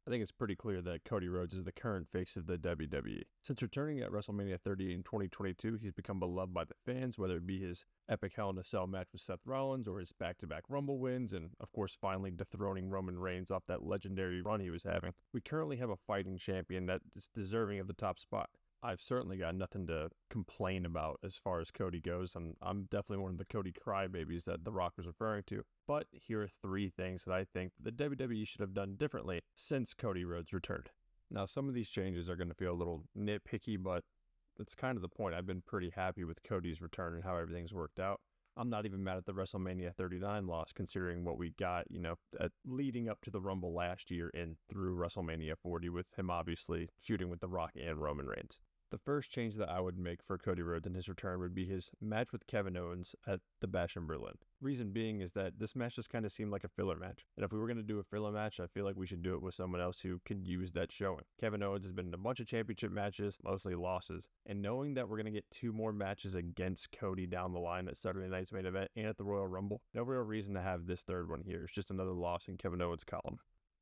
I think it's pretty clear that Cody Rhodes is the current face of the WWE. Since returning at WrestleMania 30 in 2022, he's become beloved by the fans, whether it be his epic Hell in a Cell match with Seth Rollins or his back-to-back Rumble wins, and of course finally dethroning Roman Reigns off that legendary run he was having. We currently have a fighting champion that is deserving of the top spot. I've certainly got nothing to complain about as far as Cody goes, and I'm definitely one of the Cody crybabies that The Rock was referring to. But here are 3 things that I think the WWE should have done differently since Cody Rhodes returned. Now, some of these changes are going to feel a little nitpicky, but it's kind of the point. I've been pretty happy with Cody's return and how everything's worked out. I'm not even mad at the WrestleMania 39 loss, considering what we got, leading up to the Rumble last year and through WrestleMania 40 with him obviously feuding with The Rock and Roman Reigns. The first change that I would make for Cody Rhodes in his return would be his match with Kevin Owens at the Bash in Berlin. Reason being is that this match just kind of seemed like a filler match. And if we were going to do a filler match, I feel like we should do it with someone else who could use that showing. Kevin Owens has been in a bunch of championship matches, mostly losses. And knowing that we're going to get 2 more matches against Cody down the line at Saturday night's main event and at the Royal Rumble, no real reason to have this third one here. It's just another loss in Kevin Owens' column.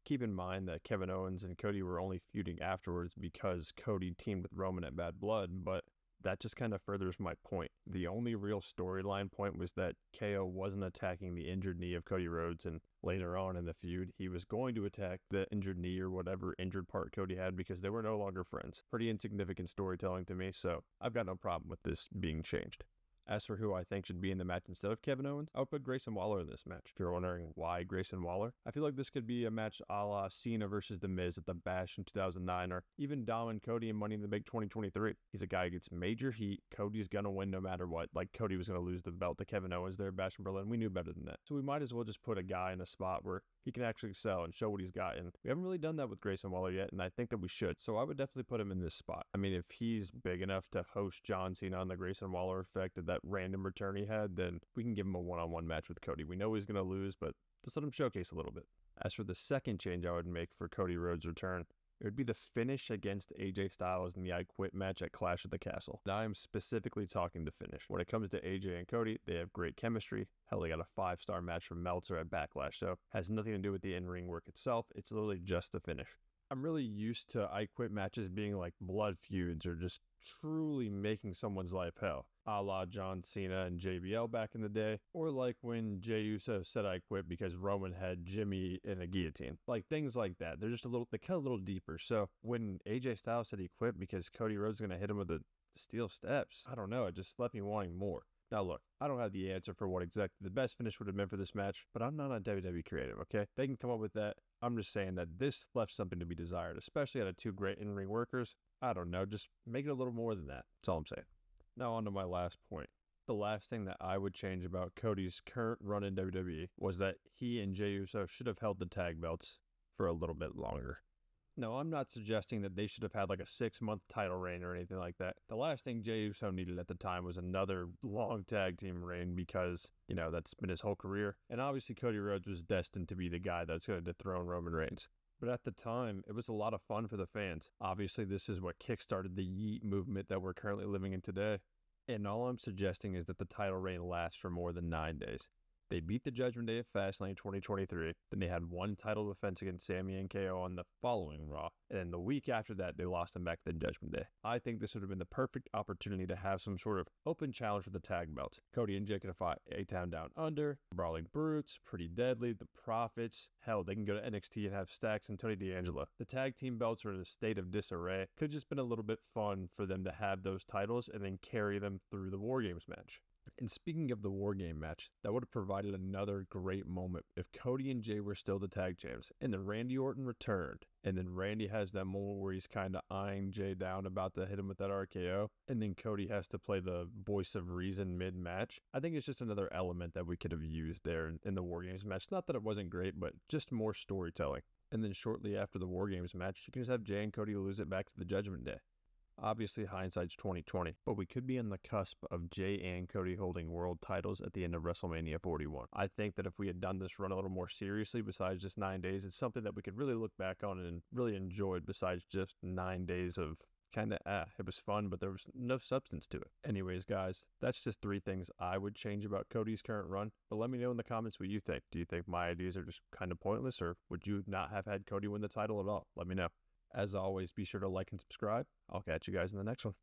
Keep in mind that Kevin Owens and Cody were only feuding afterwards because Cody teamed with Roman at Bad Blood, but that just kind of furthers my point. The only real storyline point was that KO wasn't attacking the injured knee of Cody Rhodes, and later on in the feud, he was going to attack the injured knee or whatever injured part Cody had because they were no longer friends. Pretty insignificant storytelling to me, so I've got no problem with this being changed. As for who I think should be in the match instead of Kevin Owens, I would put Grayson Waller in this match. If you're wondering why Grayson Waller, I feel like this could be a match a la Cena versus The Miz at the Bash in 2009, or even Dom and Cody in Money in the Bank 2023. He's a guy who gets major heat. Cody's going to win no matter what. Like Cody was going to lose the belt to Kevin Owens there at Bash in Berlin. We knew better than that. So we might as well just put a guy in a spot where he can actually excel and show what he's got. And we haven't really done that with Grayson Waller yet, and I think that we should. So I would definitely put him in this spot. I mean, if he's big enough to host John Cena on the Grayson Waller effect at that random return he had, then we can give him a one-on-one match with Cody. We know he's going to lose, but just let him showcase a little bit. As for the second change I would make for Cody Rhodes' return, it would be the finish against AJ Styles in the I Quit match at Clash at the Castle. Now I'm specifically talking the finish. When it comes to AJ and Cody, they have great chemistry. Hell, they got a 5-star match from Meltzer at Backlash, so has nothing to do with the in-ring work itself. It's literally just the finish. I'm really used to I Quit matches being like blood feuds or just truly making someone's life hell, a la John Cena and JBL back in the day, or like when Jey Uso said I quit because Roman had Jimmy in a guillotine. Like things like that. They're just they cut a little deeper. So when AJ Styles said he quit because Cody Rhodes is going to hit him with the steel steps, I don't know, it just left me wanting more. Now look, I don't have the answer for what exactly the best finish would have been for this match, but I'm not on WWE Creative, okay? They can come up with that. I'm just saying that this left something to be desired, especially out of 2 great in-ring workers. I don't know, just make it a little more than that. That's all I'm saying. Now on to my last point. The last thing that I would change about Cody's current run in WWE was that he and Jey Uso should have held the tag belts for a little bit longer. No, I'm not suggesting that they should have had like a 6-month title reign or anything like that. The last thing Jey Uso needed at the time was another long tag team reign because, that's been his whole career. And obviously Cody Rhodes was destined to be the guy that's going to dethrone Roman Reigns. But at the time, it was a lot of fun for the fans. Obviously, this is what kickstarted the Yeet movement that we're currently living in today. And all I'm suggesting is that the title reign lasts for more than 9 days. They beat the Judgment Day at Fastlane 2023. Then they had 1 title defense against Sami and KO on the following Raw. And then the week after that, they lost them back to the Judgment Day. I think this would have been the perfect opportunity to have some sort of open challenge for the tag belts. Cody and Jey could have fought A-Town Down Under, Brawling Brutes, Pretty Deadly, The Profits. Hell, they can go to NXT and have Stacks and Tony D'Angelo. The tag team belts are in a state of disarray. Could have just been a little bit fun for them to have those titles and then carry them through the War Games match. And speaking of the War Game match, that would have provided another great moment if Cody and Jey were still the tag champs, and then Randy Orton returned, and then Randy has that moment where he's kind of eyeing Jey down about to hit him with that RKO, and then Cody has to play the voice of reason mid-match. I think it's just another element that we could have used there in the War Games match. Not that it wasn't great, but just more storytelling. And then shortly after the War Games match, you can just have Jey and Cody lose it back to the Judgment Day. Obviously, hindsight's 20/20, but we could be on the cusp of Jey and Cody holding world titles at the end of WrestleMania 41. I think that if we had done this run a little more seriously, besides just 9 days, it's something that we could really look back on and really enjoy besides just 9 days of kind of, it was fun, but there was no substance to it. Anyways, guys, that's just 3 things I would change about Cody's current run. But let me know in the comments what you think. Do you think my ideas are just kind of pointless, or would you not have had Cody win the title at all? Let me know. As always, be sure to like and subscribe. I'll catch you guys in the next one.